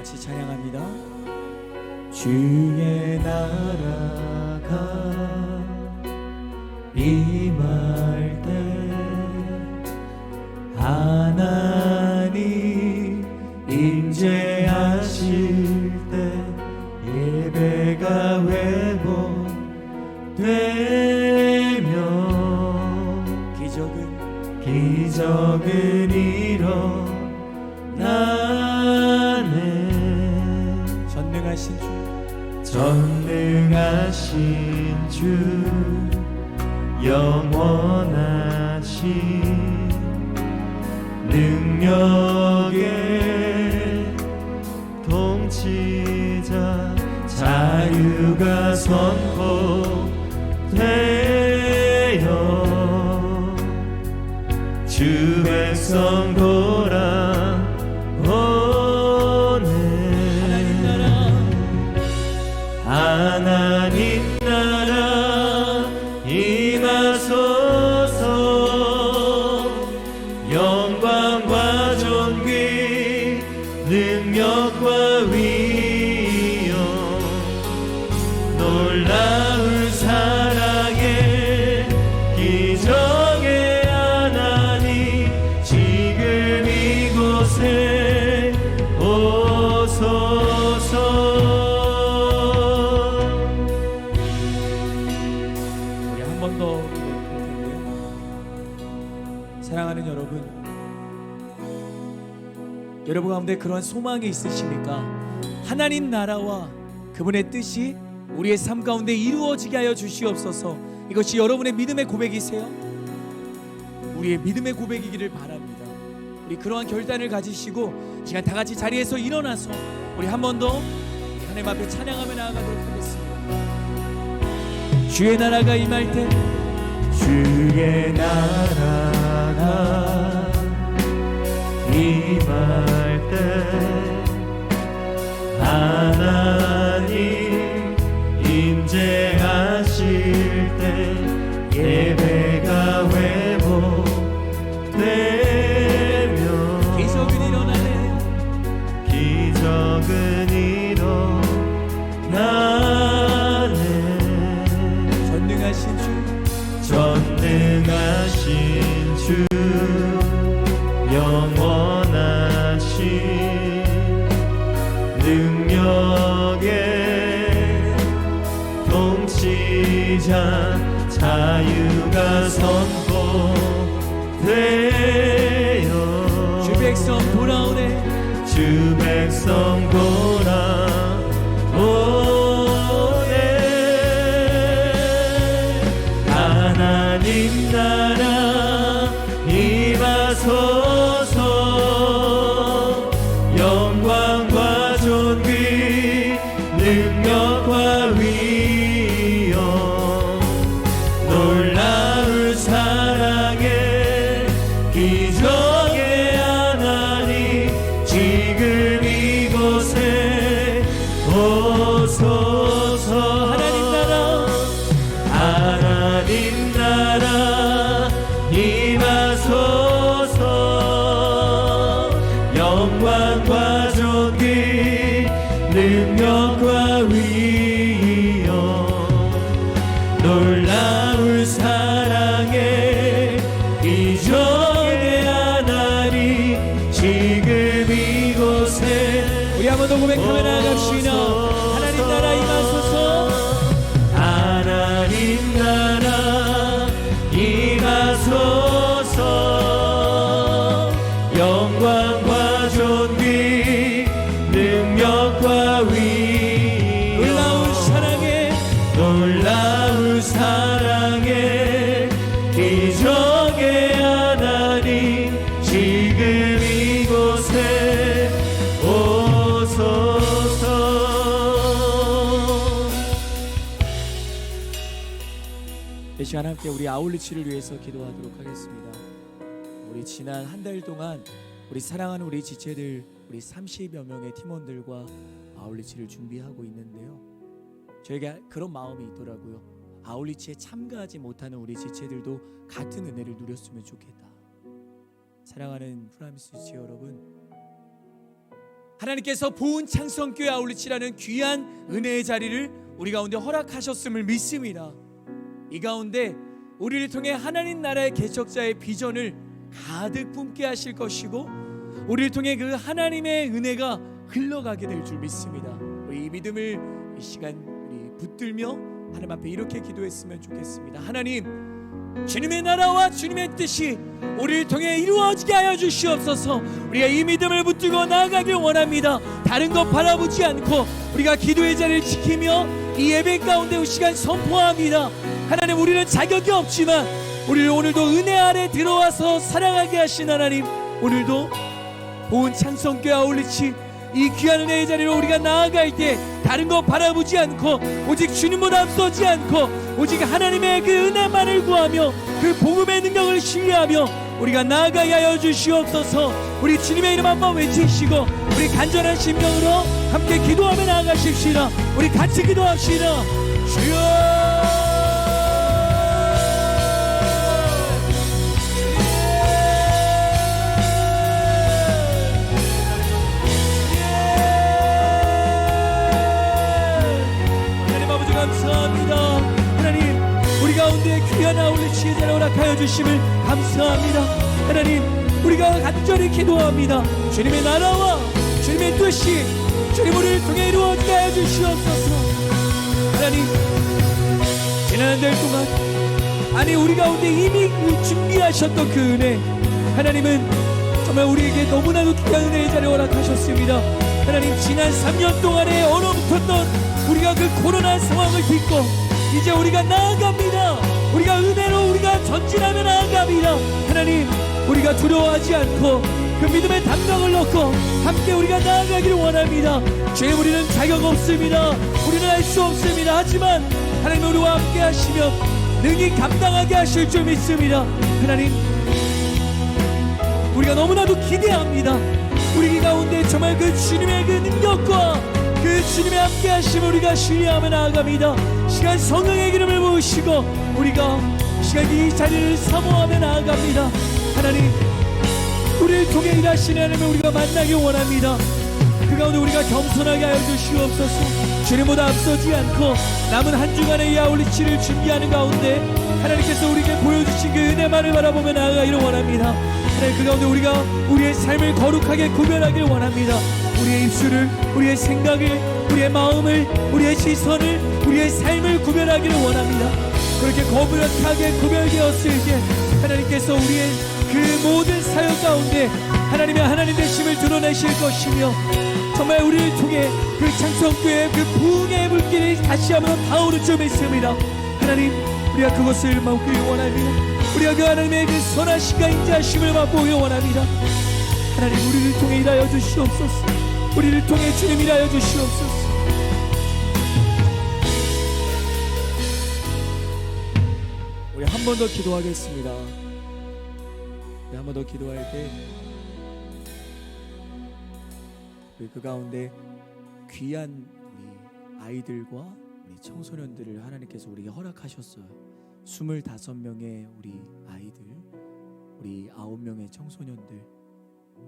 같이 찬양합니다. 주의 나라가 임할 때 하나님 임재하실 때 예배가 회복되며 기적은 일어나네. 전능하신 주 영원하신 능력의 통치자 자유가 선포되어 주 백성 하나님 나라 임하소서. 영광과 존귀 능력과 위엄 놀라운 사랑의 기적의 하나님 지금 이곳에 오소서. 사랑하는 여러분 가운데 그러한 소망이 있으십니까? 하나님 나라와 그분의 뜻이 우리의 삶 가운데 이루어지게 하여 주시옵소서. 이것이 여러분의 믿음의 고백이세요? 우리의 믿음의 고백이기를 바랍니다. 우리 그러한 결단을 가지시고 시간 다 같이 자리에서 일어나서 우리 한 번 더 하나님 앞에 찬양하며 나아가도록 하겠습니다. 주의 나라가 임할 때 주의 나라가 임할 때 하나님 임재하실 때 예배가 회복되며 기적은 일어나네. 전능하신 주 영원하신 능력의 통치자 자유가 선포되어 주 백성 돌아오네. 주 주 백성 돌아오네. 하나님 나라 임하소서. 영광과 존귀 능력과 위엄 놀라운 사랑의 기적의 하나님 지금 이곳에 오소서. 하나님 나라 임하소서. 영광과 존귀 능력과 위엄 놀라운 사랑의 기적의 하나님 지금 이곳에. 우리 한 번 더 고백하며 나아갑시다. 하나님 나라 임하소서. 하나님 나라 임하소서. 영광과 존귀 능력과 위엄 놀라운 사랑의 기적의 하나님 지금 이곳에 오소서. 이 시간 함께 우리 아울리치를 위해서 기도하도록 하겠습니다. 우리 지난 한 달 동안 우리 사랑하는 우리 지체들, 우리 30여 명의 팀원들과 아울리치를 준비하고 있는데요. 저에게 그런 마음이 있더라고요. 아울리치에 참가하지 못하는 우리 지체들도 같은 은혜를 누렸으면 좋겠다. 사랑하는 프라미스 지체 여러분, 하나님께서 보은 창성교회 아울리치라는 귀한 은혜의 자리를 우리 가운데 허락하셨음을 믿습니다. 이 가운데 우리를 통해 하나님 나라의 개척자의 비전을 가득 품게 하실 것이고, 우리를 통해 그 하나님의 은혜가 흘러가게 될 줄 믿습니다. 우리 이 믿음을 이 시간 우리 붙들며 하나님 앞에 이렇게 기도했으면 좋겠습니다. 하나님, 주님의 나라와 주님의 뜻이 우리를 통해 이루어지게 하여 주시옵소서. 우리가 이 믿음을 붙들고 나아가길 원합니다. 다른 것 바라보지 않고 우리가 기도의 자리를 지키며 이 예배 가운데 이 시간 선포합니다. 하나님, 우리는 자격이 없지만 우리를 오늘도 은혜 아래 들어와서 사랑하게 하신 하나님, 오늘도 온 창성교회 아울리치 이 귀한 은혜의 자리로 우리가 나아갈 때 다른 거 바라보지 않고 오직 주님보다 앞서지 않고 오직 하나님의 그 은혜만을 구하며 그 복음의 능력을 신뢰하며 우리가 나아가게 하여 주시옵소서. 우리 주님의 이름 한번 외치시고 우리 간절한 심령으로 함께 기도하며 나아가십시다. 우리 같이 기도합시다. 주여, 감사합니다. 하나님, 우리 가운데 귀한 아울리치의 자를 허락하여 주심을 감사합니다. 하나님, 우리가 간절히 기도합니다. 주님의 나라와 주님의 뜻이 주님 우리를 통해 이루어지게 하여 주시옵소서. 하나님, 지난 한 달 동안 아니 우리 가운데 이미 준비하셨던 그 은혜, 하나님은 정말 우리에게 너무나도 귀한 은혜의 자를 허락하셨습니다. 하나님, 지난 3년 동안에 얼어붙었던 우리가 그 코로나 상황을 딛고 이제 우리가 나아갑니다. 우리가 은혜로 우리가 전진하며 나아갑니다. 하나님, 우리가 두려워하지 않고 그 믿음의 담력을 넣고 함께 우리가 나아가기를 원합니다. 주님, 우리는 자격 없습니다. 우리는 할 수 없습니다. 하지만 하나님 우리와 함께 하시며 능히 감당하게 하실 줄 믿습니다. 하나님, 우리가 너무나도 기대합니다. 우리 가운데 정말 그 주님의 그 능력과 그 주님의 함께 하심을 우리가 신뢰하며 나아갑니다. 시간 성령의 기름을 부으시고 우리가 시간 이 자리를 사모하며 나아갑니다. 하나님, 우리를 통해 일하시는 하나님을 우리가 만나기 원합니다. 그 가운데 우리가 겸손하게 하여 주시옵소서. 주님보다 앞서지 않고 남은 한 주간의 이 아울리치를 준비하는 가운데 하나님께서 우리에게 보여주신 그 은혜만을 바라보며 나아가기를 원합니다. 하나님, 그 가운데 우리가 우리의 삶을 거룩하게 구별하기를 원합니다. 우리의 입술을, 우리의 생각을, 우리의 마음을, 우리의 시선을, 우리의 삶을 구별하기를 원합니다. 그렇게 거룩하게 구별되었을 때 하나님께서 우리의 그 모든 사역 가운데 하나님의 하나님 되심을 드러내실 것이며 정말 우리를 통해 그 창성교회의 그 부흥의 불길이 다시 한번 타오를 줄 믿습니다. 하나님, 우리가 그것을 맛보기 원합니다. 우리가 그 하나님의 그 선하심과 인자하심을 맛보기 원합니다. 하나님, 우리를 통해 일하여 주시옵소서. 우리를 통해 주님 일하여 주시옵소서. 우리 한 번 더 기도하겠습니다. 우리 한 번 더 기도할 때 그 가운데 귀한 우리 아이들과 우리 청소년들을 하나님께서 우리에게 허락하셨어요. 25명의 우리 아이들, 우리 9명의 청소년들.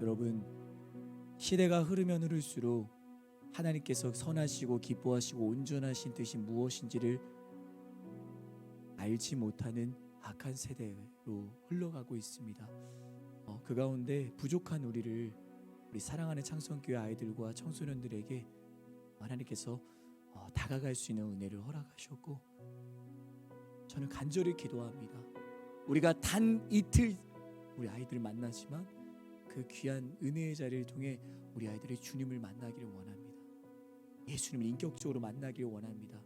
여러분, 시대가 흐르면 흐를수록 하나님께서 선하시고 기뻐하시고 온전하신 뜻이 무엇인지를 알지 못하는 악한 세대로 흘러가고 있습니다. 그 가운데 부족한 우리 사랑하는 창성교회 아이들과 청소년들에게 하나님께서 다가갈 수 있는 은혜를 허락하셨고, 저는 간절히 기도합니다. 우리가 단 이틀 우리 아이들을 만나지만 그 귀한 은혜의 자리를 통해 우리 아이들이 주님을 만나기를 원합니다. 예수님을 인격적으로 만나기를 원합니다.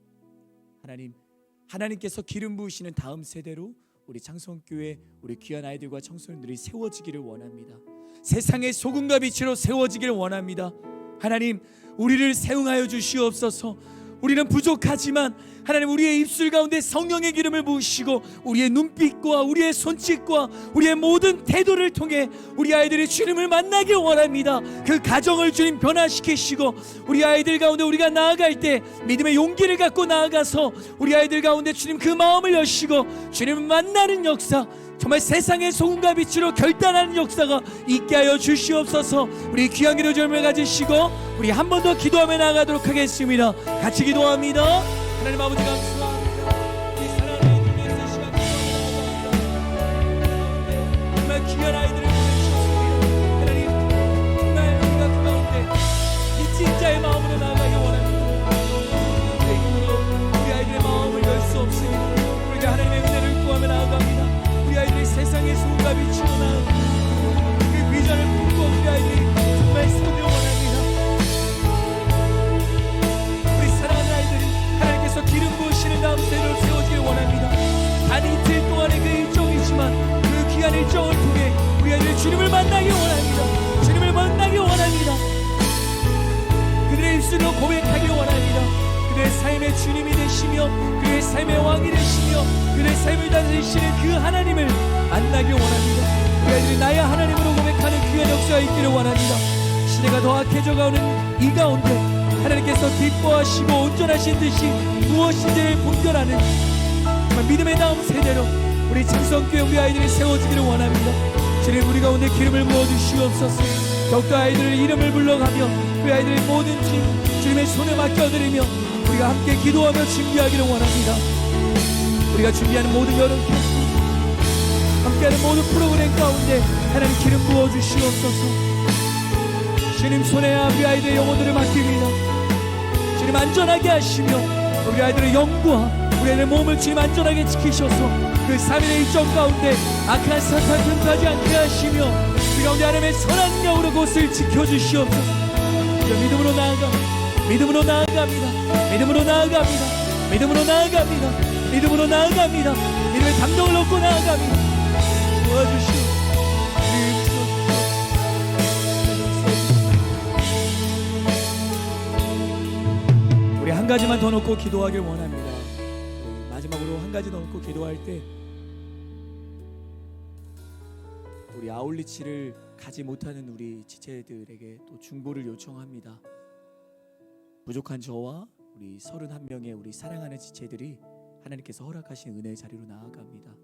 하나님께서 기름 부으시는 다음 세대로 우리 창성교회 우리 귀한 아이들과 청소년들이 세워지기를 원합니다. 세상의 소금과 빛으로 세워지기를 원합니다. 하나님, 우리를 세웅하여 주시옵소서. 우리는 부족하지만 하나님, 우리의 입술 가운데 성령의 기름을 부으시고 우리의 눈빛과 우리의 손짓과 우리의 모든 태도를 통해 우리 아이들이 주님을 만나길 원합니다. 그 가정을 주님 변화시키시고 우리 아이들 가운데 우리가 나아갈 때 믿음의 용기를 갖고 나아가서 우리 아이들 가운데 주님 그 마음을 여시고 주님을 만나는 역사, 정말 세상의 소금과 빛으로 결단하는 역사가 있게 하여 주시옵소서. 우리 귀한 기도 젊을 가지시고 우리 한 번 더 기도하며 나아가도록 하겠습니다. 같이 기도합니다. 하나님 아버지, 감사합니다. 이 사랑하는 주님의 시간 기도합니다. 정말 귀한 아이들을 보내주셨습니다. 하나님, 정말 우리가 그 가운데 이 진짜의 마음으로 나아가기 원합니다. 내 힘으로 우리 아이들의 마음을 열 수 없습니다. 우리가 하나님의 은혜를 구하며 나아갑니다. 우리 아이들이 세상의 소금과 빛으로 나아갑니다. 그 비전을 품고 우리 아이들이 정말 서기를 원합니다. 우리 사랑하는 아이들이 하나님께서 기름 부으시는 다음 세대로 세워지길 원합니다. 단 이틀 동안의 그 일정이지만 그 귀한 일정을 통해 우리 아이들이 주님을 만나기 원합니다. 주님을 만나기 원합니다. 그들의 입술로 고백하기 원합니다. 그들의 삶의 주님이 되시며 그들의 삶의 왕이 되시며 그들의 삶을 다스리시는 그 하나님을 만나길 원합니다. 우리 아이들이 나의 하나님으로 고백하는 귀한 역사가 있기를 원합니다. 시대가 더 악해져가는 이 가운데 하나님께서 기뻐하시고 온전하신 듯이 무엇인지를 분별하는 정말 믿음의 다음 세대로 우리 창성교회 우리 아이들이 세워지기를 원합니다. 주님, 우리 가운데 기름을 부어주시옵소서. 더욱더 아이들의 이름을 불러가며 우리 아이들의 모든 주님의 손에 맡겨드리며 우리가 함께 기도하며 준비하기를 원합니다. 우리가 준비하는 모든 여름 캠프, 함께하는 모든 프로그램 가운데 하나님 기름 부어주시옵소서. 주님 손에 우리 아이들의 영혼들을 맡깁니다. 주님 안전하게 하시며 우리 아이들의 영과 우리 아이들의 몸을 주님 안전하게 지키셔서 그 3일의 일정 가운데 악한 사탄 틈타지 않게 하시며 우리 가운데 하나님의 선한 영으로 그것을 지켜주시옵소서. 믿음으로 나아갑니다. 믿음으로 나아갑니다. 믿음으로 나아갑니다. 믿음으로 나아갑니다. 믿음으로 나아갑니다. 믿음의 담력을 얻고 나아갑니다. 도와주시오. 우리 한 가지만 더 놓고 기도하길 원합니다. 마지막으로 한 가지 더 놓고 기도할 때 우리 아울리치를 가지 못하는 우리 지체들에게 또 중보를 요청합니다. 부족한 저와 우리 31명의 우리 사랑하는 지체들이 하나님께서 허락하신 은혜의 자리로 나아갑니다.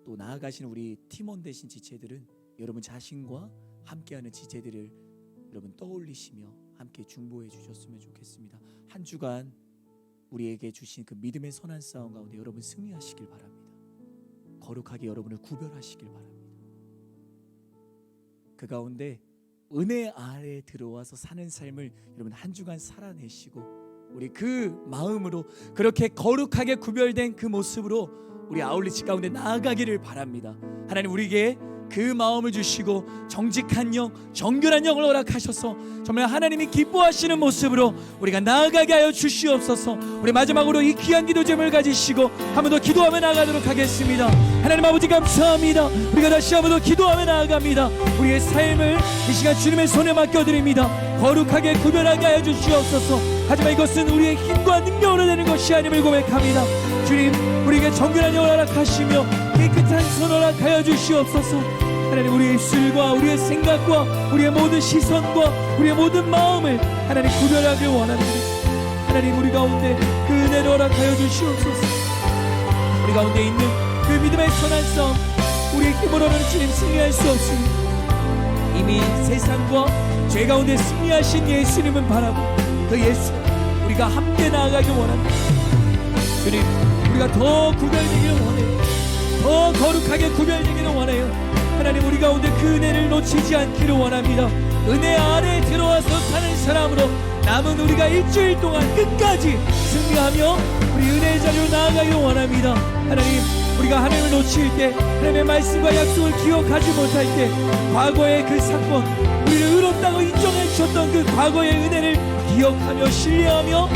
또 나아가시는 우리 팀원 되신 지체들은 여러분 자신과 함께하는 지체들을 여러분 떠올리시며 함께 중보해 주셨으면 좋겠습니다. 한 주간 우리에게 주신 그 믿음의 선한 싸움 가운데 여러분 승리하시길 바랍니다. 거룩하게 여러분을 구별하시길 바랍니다. 그 가운데 은혜 아래 들어와서 사는 삶을 여러분 한 주간 살아내시고 우리 그 마음으로 그렇게 거룩하게 구별된 그 모습으로 우리 아울리치 가운데 나아가기를 바랍니다. 하나님 우리에게 그 마음을 주시고 정직한 영, 정결한 영을 허락하셔서 정말 하나님이 기뻐하시는 모습으로 우리가 나아가게 하여 주시옵소서. 우리 마지막으로 이 귀한 기도 제목을 가지시고 한 번 더 기도하며 나아가도록 하겠습니다. 하나님 아버지 감사합니다. 우리가 다시 한 번 더 기도하며 나아갑니다. 우리의 삶을 이 시간 주님의 손에 맡겨드립니다. 거룩하게 구별하게 하여 주시옵소서. 하지만 이것은 우리의 힘과 능력으로 되는 것이 아님을 고백합니다. 주님, 우리에게 정결한 영을 허락하시며 깨끗한 손 허락하여 주시옵소서. 하나님, 우리의 입술과 우리의 생각과 우리의 모든 시선과 우리의 모든 마음을 하나님 구별하길 원합니다. 하나님, 우리 가운데 그 은혜를 허락하여 주시옵소서. 우리 가운데 있는 그 믿음의 선한 싸움, 우리의 힘으로는 주님 승리할 수 없습니다. 이미 세상과 죄 가운데 승리하신 예수님은 바라고 그 예수 우리가 함께 나아가길 원합니다. 주님, 우리가 더 구별되기를 원해요. 더 거룩하게 구별되기를 원해요. 하나님, 우리 가운데 그 은혜를 놓치지 않기를 원합니다. 은혜 아래에 들어와서 사는 사람으로 남은 우리가 일주일 동안 끝까지 승리하며 우리 은혜의 자리로 나아가기를 원합니다. 하나님, 우리가 하나님을 놓칠 때, 하나님의 말씀과 약속을 기억하지 못할 때, 과거의 그 사건, 우리를 의롭다고 인정해 주셨던 그 과거의 은혜를 기억하며 신뢰하며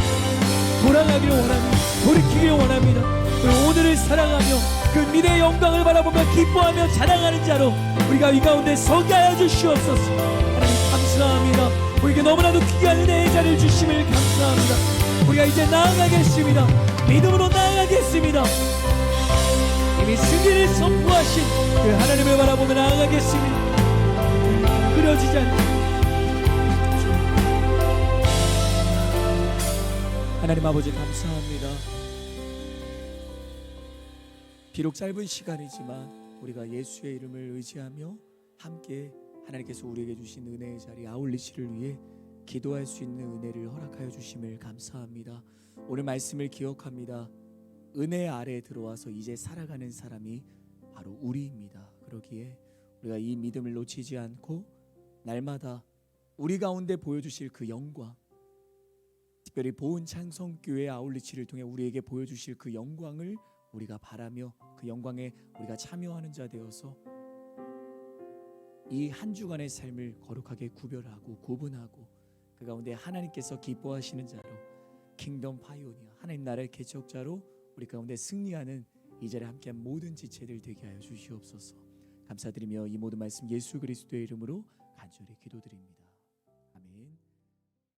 돌아가기를 원합니다. 돌이키기를 원합니다. 우리 오늘을 살아가며 그 미래의 영광을 바라보며 기뻐하며 자랑하는 자로 우리가 이 가운데 서게 하여 주시옵소서. 하나님 감사합니다. 우리에게 너무나도 귀한 은혜의 자리를 주심을 감사합니다. 우리가 이제 나아가겠습니다. 믿음으로 나아가겠습니다. 이미 승리를 선포하신 그 하나님을 바라보며 나아가겠습니다. 끊어지지 않게 하나님 아버지 감사합니다. 비록 짧은 시간이지만 우리가 예수의 이름을 의지하며 함께 하나님께서 우리에게 주신 은혜의 자리 아울리시를 위해 기도할 수 있는 은혜를 허락하여 주심을 감사합니다. 오늘 말씀을 기억합니다. 은혜 아래에 들어와서 이제 살아가는 사람이 바로 우리입니다. 그러기에 우리가 이 믿음을 놓치지 않고 날마다 우리 가운데 보여주실 그 영광, 특별히 보은 창성교회 아울리치를 통해 우리에게 보여주실 그 영광을 우리가 바라며 그 영광에 우리가 참여하는 자 되어서 이 한 주간의 삶을 거룩하게 구별하고 구분하고 그 가운데 하나님께서 기뻐하시는 자로 킹덤 파이오니아 하나님 나라의 개척자로 우리 가운데 승리하는 이 자리에 함께한 모든 지체들 되게 하여 주시옵소서. 감사드리며 이 모든 말씀 예수 그리스도의 이름으로 간절히 기도드립니다.